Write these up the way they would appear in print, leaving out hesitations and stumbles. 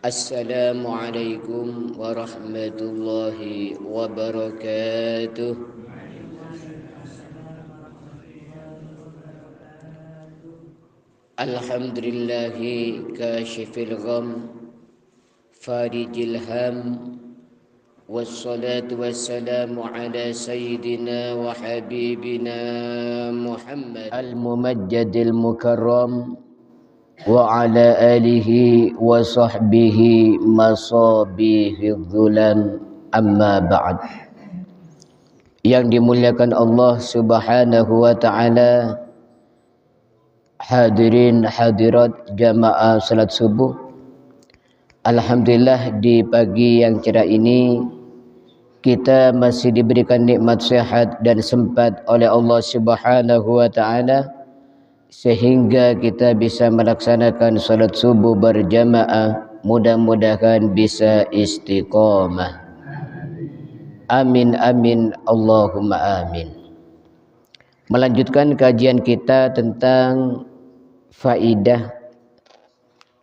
Assalamualaikum warahmatullahi wabarakatuh. Alhamdulillahi kashifil gham farijil ham, wassalatu wassalamu ala sayyidina wa habibina Muhammad al-mumajjadil mukarram wa ala alihi wa sahbihi masabihidh dhulam, amma ba'd. Yang dimuliakan Allah subhanahu wa ta'ala, hadirin hadirat jamaah salat subuh. Alhamdulillah di pagi yang cerah ini kita masih diberikan nikmat sehat dan sempat oleh Allah subhanahu wa ta'ala sehingga kita bisa melaksanakan salat subuh berjamaah. Mudah-mudahan bisa istiqamah. Amin amin Allahumma amin. Melanjutkan kajian kita tentang faidah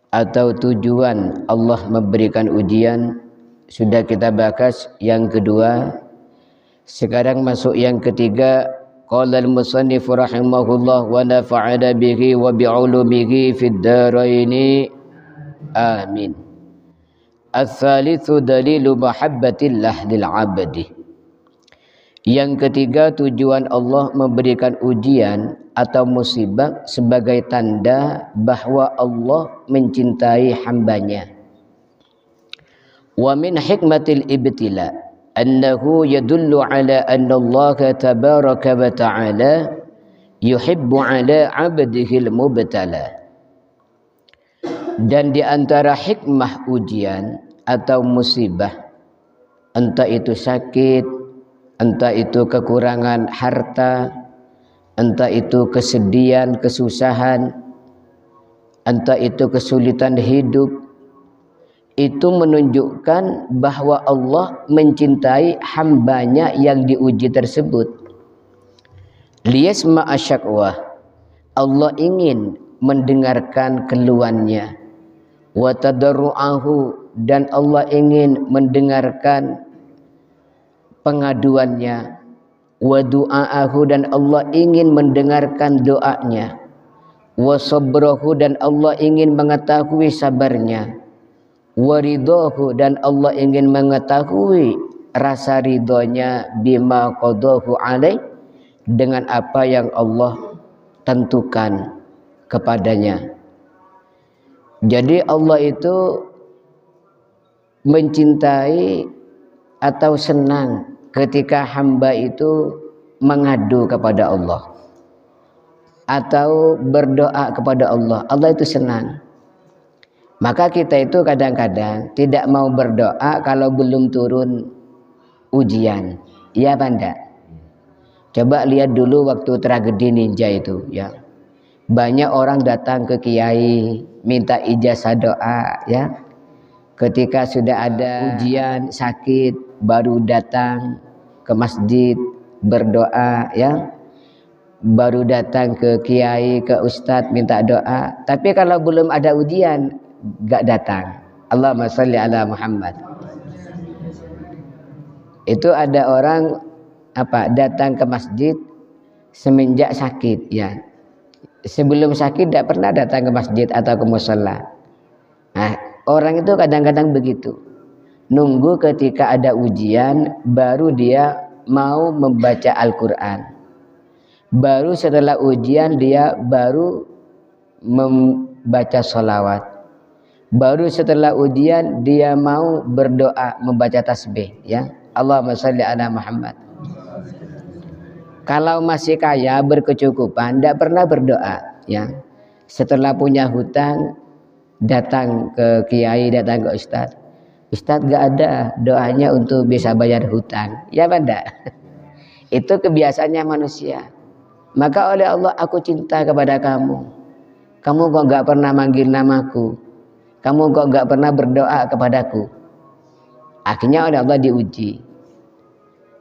atau tujuan Allah memberikan ujian. Sudah kita bahas yang kedua. Sekarang masuk yang ketiga. Qala al-musannif rahimahullah wa nafa'ana bihi wa bi'ulumihi fid dharaini amin. Ats-tsalitsu dalilu mahabbatillah lil 'abdi. Yang ketiga, tujuan Allah memberikan ujian atau musibah sebagai tanda bahwa Allah mencintai hambanya. Wa min hikmatil ibtila annahu yadullu ala anna Allah tabaraka wa ta'ala yuhibbu ala 'abdihi al-mubtala. Dan di antara hikmah ujian atau musibah, entah itu sakit, entah itu kekurangan harta, entah itu kesedihan, kesusahan, entah itu kesulitan hidup, itu menunjukkan bahwa Allah mencintai hambanya yang diuji tersebut. Liyasma'a syakwah, Allah ingin mendengarkan keluhannya. Wa tadarru'ahu, dan Allah ingin mendengarkan pengaduannya. Wa du'aahu, dan Allah ingin mendengarkan doanya. Wa sabrahu, dan Allah ingin mengetahui sabarnya. Waridahu, dan Allah ingin mengetahui rasa ridhonya, bima qadahu alaih, dengan apa yang Allah tentukan kepadanya. Jadi Allah itu mencintai atau senang ketika hamba itu mengadu kepada Allah atau berdoa kepada Allah. Allah itu senang. Maka kita itu kadang-kadang tidak mau berdoa kalau belum turun ujian. Iya apa enggak? Coba lihat dulu waktu tragedi Ninja itu ya. Banyak orang datang ke kiai minta ijazah doa ya. Ketika sudah ada ujian sakit baru datang ke masjid berdoa ya. Baru datang ke kiai, ke ustadz minta doa. Tapi kalau belum ada ujian gak datang. Allahumma sholli ala Muhammad. Itu ada orang datang ke masjid semenjak sakit ya. Sebelum sakit tidak pernah datang ke masjid atau ke mushola. Nah, orang itu kadang-kadang begitu. Nunggu ketika ada ujian baru dia mau membaca Al-Quran. Baru setelah ujian dia baru membaca sholawat. Baru setelah ujian dia mau berdoa, membaca tasbih ya. Allahumma sholli ala Muhammad. Kalau masih kaya berkecukupan tidak pernah berdoa ya. Setelah punya hutang datang ke kiai, datang ke ustadz. Ustadz gak ada doanya untuk bisa bayar hutang. Ya benda. Itu kebiasaannya manusia. Maka oleh Allah, aku cinta kepada kamu. Kamu kok gak pernah manggil namaku. Kamu kok gak pernah berdoa kepadaku. Akhirnya oleh Allah diuji.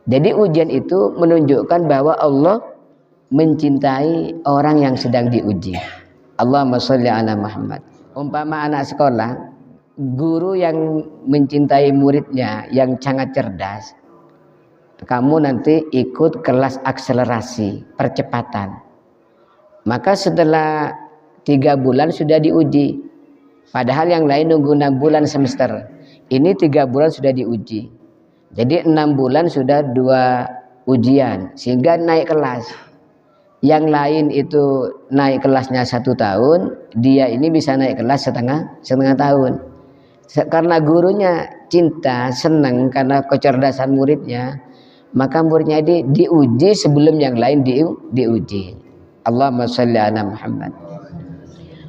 Jadi ujian itu menunjukkan bahwa Allah mencintai orang yang sedang diuji. Allahumma sholli ala Muhammad. Umpama anak sekolah guru yang mencintai muridnya yang sangat cerdas, kamu nanti ikut kelas akselerasi percepatan. Maka setelah 3 bulan sudah diuji. Padahal yang lain nunggu 6 bulan semester. Ini 3 bulan sudah diuji. Jadi 6 bulan sudah 2 ujian, sehingga naik kelas. Yang lain itu naik kelasnya 1 tahun, dia ini bisa naik kelas setengah tahun. Karena gurunya cinta, senang karena kecerdasan muridnya, maka muridnya diuji sebelum yang lain diuji. Allahumma shalli ala Muhammad.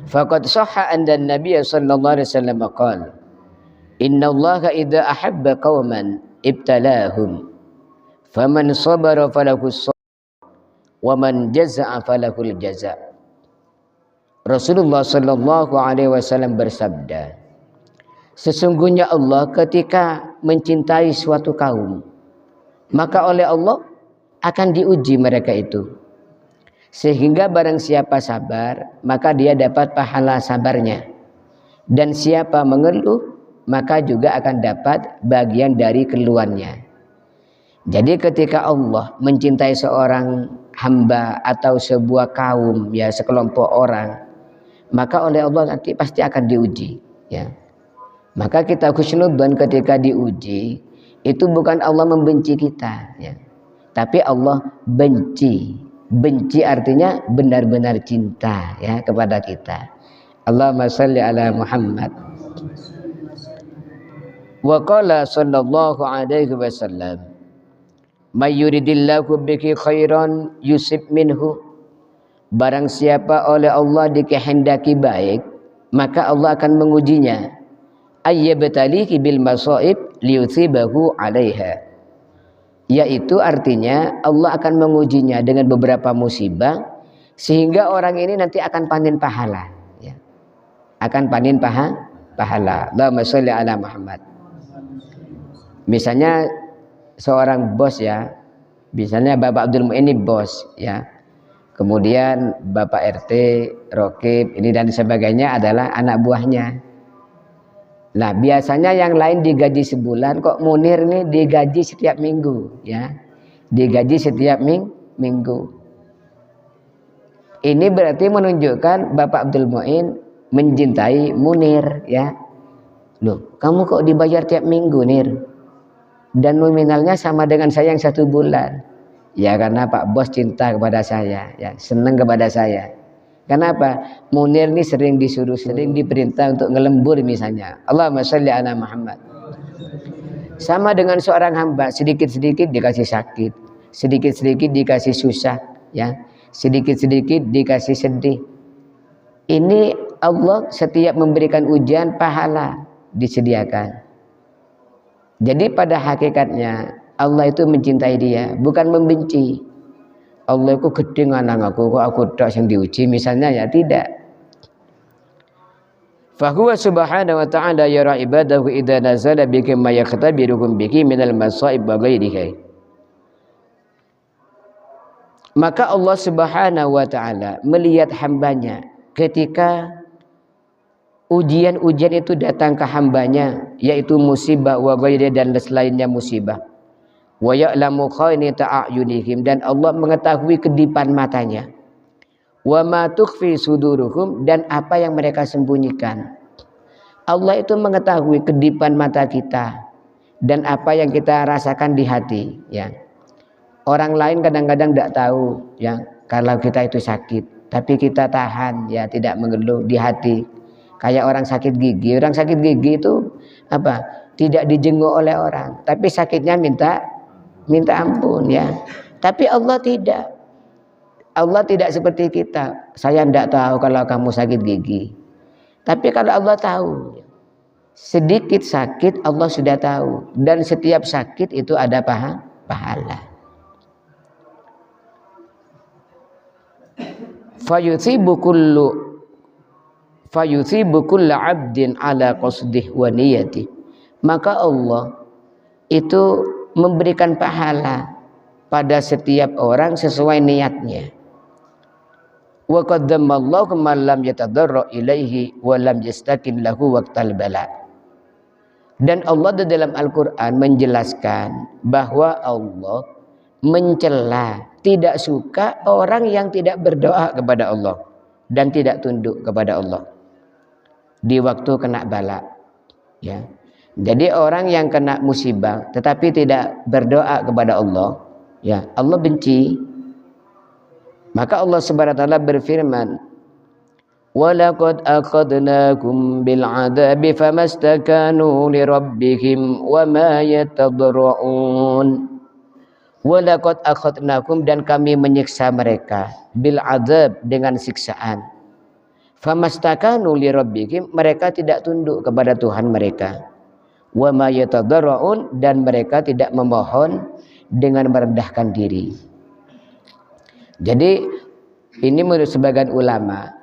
Faqad sahha anna an-nabiy sallallahu alaihi wasallam qala inna Allaha idza ahabba qauman ibtalahum faman sabara falahu as-sabr wa man jazaa falahul jazaa. Rasulullah sallallahu alaihi wasallam bersabda, sesungguhnya Allah ketika mencintai suatu kaum, maka oleh Allah akan diuji mereka itu. Sehingga barang siapa sabar, maka dia dapat pahala sabarnya. Dan siapa mengeluh, maka juga akan dapat bagian dari keluhannya. Jadi ketika Allah mencintai seorang hamba atau sebuah kaum, ya sekelompok orang, maka oleh Allah nanti pasti akan diuji, ya. Maka kita husnudzon ketika diuji, itu bukan Allah membenci kita, ya. Tapi Allah benci. Benci artinya benar-benar cinta, ya, kepada kita. Allahumma shalli ala Muhammad. Wa qala sallallahu alaihi wasallam, may yuridillahu biki khairan yusib minhu. Barang siapa oleh Allah dikehendaki baik, maka Allah akan mengujinya. Ayyabtaliki bil masaib liyuthibahu 'alaiha. Yaitu artinya Allah akan mengujinya dengan beberapa musibah sehingga orang ini nanti akan panen pahala, ya. Akan panen pahala. Allahumma sholli ala Muhammad. Misalnya seorang bos, ya, misalnya Bapak Abdul Muin ini bos, ya. Kemudian Bapak RT, Rokib ini dan sebagainya adalah anak buahnya. Nah, biasanya yang lain digaji sebulan, kok Munir ini digaji setiap minggu, ya. Digaji setiap minggu. Ini berarti menunjukkan Bapak Abdul Muin mencintai Munir, ya. Loh, kamu kok dibayar tiap minggu, Nir? Dan nominalnya sama dengan saya yang 1 bulan. Ya karena Pak Bos cinta kepada saya, ya, senang kepada saya. Kenapa? Munir ini sering disuruh, sering diperintah untuk ngelembur misalnya. Allahumma sholli ala Muhammad. Sama dengan seorang hamba, sedikit-sedikit dikasih sakit, sedikit-sedikit dikasih susah, ya, sedikit-sedikit dikasih sedih. Ini Allah setiap memberikan ujian pahala disediakan. Jadi pada hakikatnya Allah itu mencintai dia, bukan membenci. Allah itu gede nganang aku, kok aku tak yang diuji misalnya, ya tidak. Fahuwa subhanahu wa ta'ala yara ibadahu idza nazala bikum ma yakhtabirukum bihi minal masaib wa ghairihi. Maka Allah subhanahu wa ta'ala melihat hambanya ketika ujian-ujian itu datang ke hambanya, yaitu musibah wa ghairihi dan selainnya musibah. Wa ya'lamu khainata a'yunihim, dan Allah mengetahui kedipan matanya. Wa ma tukhfi suduruhum, dan apa yang mereka sembunyikan. Allah itu mengetahui kedipan mata kita dan apa yang kita rasakan di hati, ya. Orang lain kadang-kadang tidak tahu, ya, kalau kita itu sakit, tapi kita tahan, ya, tidak mengeluh di hati. Kayak orang sakit gigi. Orang sakit gigi itu apa? Tidak dijenguk oleh orang, tapi sakitnya minta ampun, ya. Tapi Allah tidak. Allah tidak seperti kita. Saya tidak tahu kalau kamu sakit gigi. Tapi kalau Allah tahu, sedikit sakit Allah sudah tahu, dan setiap sakit itu ada pahala. Fayuthibu kullu 'abdin ala qasdih wa niyatih. Maka Allah itu memberikan pahala pada setiap orang sesuai niatnya. Wa qaddamallahu man lam yatadarra ilaihi wa lam yastakin lahu waqtal bala. Dan Allah di dalam Al-Quran menjelaskan bahwa Allah mencela, tidak suka orang yang tidak berdoa kepada Allah dan tidak tunduk kepada Allah di waktu kena bala, ya. Jadi orang yang kena musibah tetapi tidak berdoa kepada Allah, ya, Allah benci. Maka Allah Subhanahu wa taala berfirman, "Walaqad akhadnakum bil 'adzabi famastakanu li rabbihim wama yatadarrun." Walaqad akhadnakum, dan kami menyiksa mereka bil 'adzab, dengan siksaan. Famastakanu li rabbihim, mereka tidak tunduk kepada Tuhan mereka. Wama yatadarrun, dan mereka tidak memohon dengan merendahkan diri. Jadi ini menurut sebagian ulama,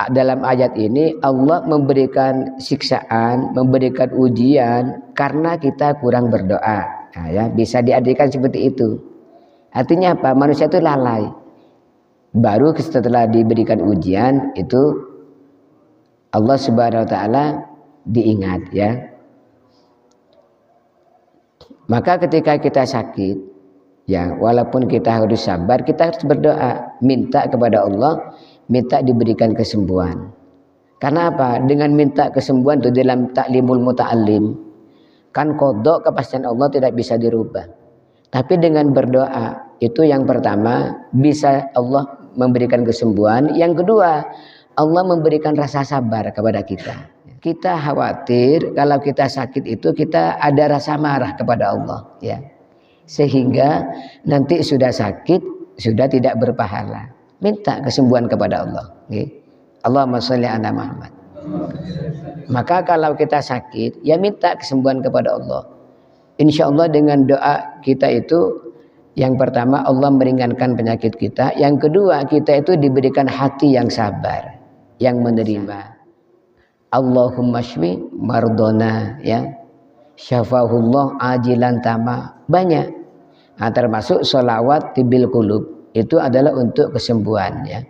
dalam ayat ini Allah memberikan siksaan, memberikan ujian karena kita kurang berdoa. Nah, ya, bisa diartikan seperti itu. Artinya apa? Manusia itu lalai. Baru setelah diberikan ujian itu Allah Subhanahu wa taala diingat, ya. Maka ketika kita sakit, ya, walaupun kita harus sabar, kita harus berdoa, minta kepada Allah, minta diberikan kesembuhan. Karena apa? Dengan minta kesembuhan itu dalam taklimul muta'allim, kan qada kepastian Allah tidak bisa dirubah. Tapi dengan berdoa itu yang pertama bisa Allah memberikan kesembuhan. Yang kedua, Allah memberikan rasa sabar kepada kita. Kita khawatir kalau kita sakit itu kita ada rasa marah kepada Allah, ya. Sehingga nanti sudah sakit sudah tidak berpahala. Minta kesembuhan kepada Allah, ya. Allahumma sholli ala Muhammad. Maka kalau kita sakit, ya minta kesembuhan kepada Allah. Insya Allah dengan doa kita itu, yang pertama Allah meringankan penyakit kita, yang kedua kita itu diberikan hati yang sabar, yang menerima. Allahumma shfi mardona, ya, syafahullah ajilan tama, banyak. Nah, termasuk sholawat tibil qulub, itu adalah untuk kesembuhan, ya.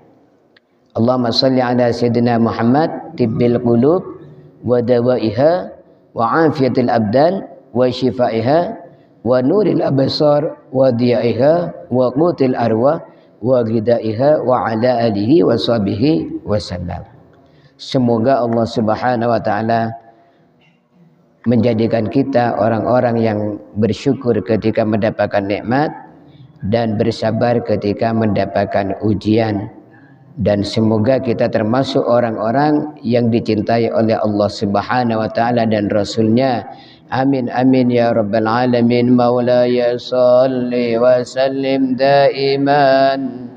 Allahumma sholli ala sayyidina Muhammad tibil qulub wa dawaiha wa afiyatil abdan wa shifaiha wa nuril absar wa diyaiha wa qutil arwah wa ghidaiha wa ala alihi wa sahbihi wasallam. Semoga Allah Subhanahu wa taala menjadikan kita orang-orang yang bersyukur ketika mendapatkan nikmat dan bersabar ketika mendapatkan ujian, dan semoga kita termasuk orang-orang yang dicintai oleh Allah Subhanahu wa taala dan Rasulnya. Amin amin ya rabbal alamin. Maulaya shalli wa sallim daiman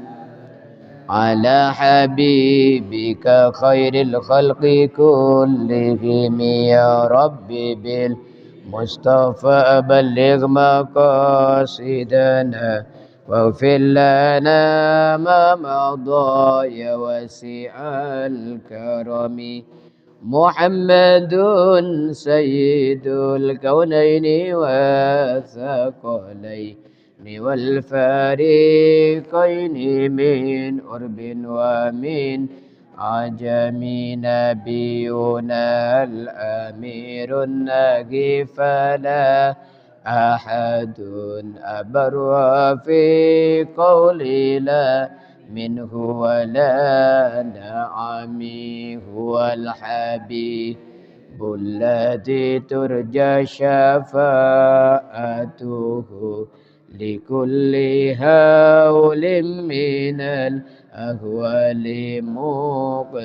ala habibika khairil khalqi kullihim ya rabbi bil mustafa balligh maqasidana waghfir lana ma madha ya wasi'al karami. Muhammadun sayyidul kaunaini wa thaqalaini wal fariqaini min urbin wa min ajami. Nabiyuna al-amirun nagifala ahadun abarwa fi qawli la minhu wa la na'ami huwal habibul ladzi turja syafa'atuhu likulli hawlim minal ahwali muqtahami.